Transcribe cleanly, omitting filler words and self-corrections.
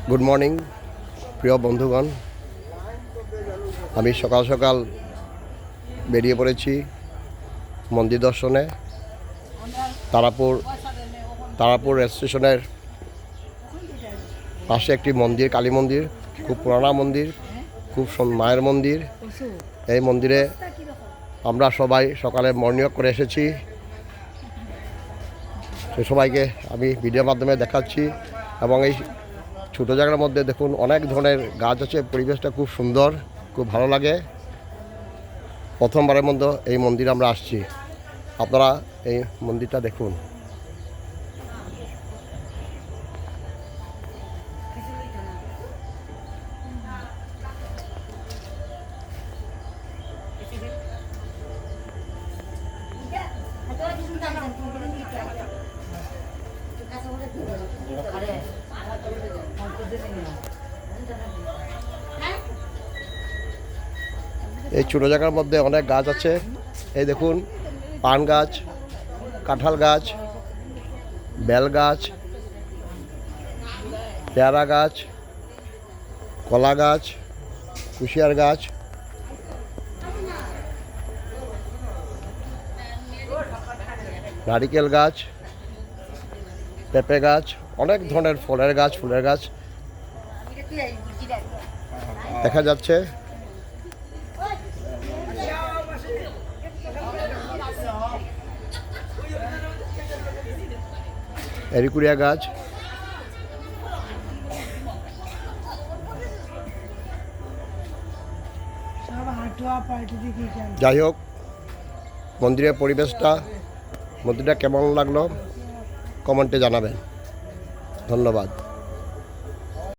Good morning প্রিয় বন্ধুগণ, আমি সকাল সকাল বেরিয়ে পড়েছি মন্দির দর্শনে। তারাপুর রেল স্টেশনের পাশে একটি মন্দির, কালী মন্দির, খুব পুরানা মন্দির, খুব মায়ের মন্দির। এই মন্দিরে আমরা সবাই সকালে মর্নিং ওয়াক করে এসেছি। সবাইকে আমি ভিডিওর মাধ্যমে দেখাচ্ছি। এবং এই ছোটো জায়গার মধ্যে দেখুন অনেক ধরনের গাছ আছে, পরিবেশটা খুব সুন্দর, খুব ভালো লাগে। প্রথমবারের মধ্যে এই মন্দিরে আমরা আসছি, আপনারা এই মন্দিরটা দেখুন। এই ছোটো জায়গার মধ্যে অনেক গাছ আছে। এই দেখুন, পান গাছ, কাঁঠাল গাছ, বেল গাছ, পেয়ারা গাছ, কলা গাছ, কুশিয়ার গাছ, নারিকেল গাছ, পেঁপে গাছ, অনেক ধরনের ফলের গাছ, ফুলের গাছ দেখা যাচ্ছে। এরিকুরিয়া গাছ, যাই হোক, মন্দিরের মন্দিরটা কেমন লাগলো কমেন্টে জানাবেন। ধন্যবাদ।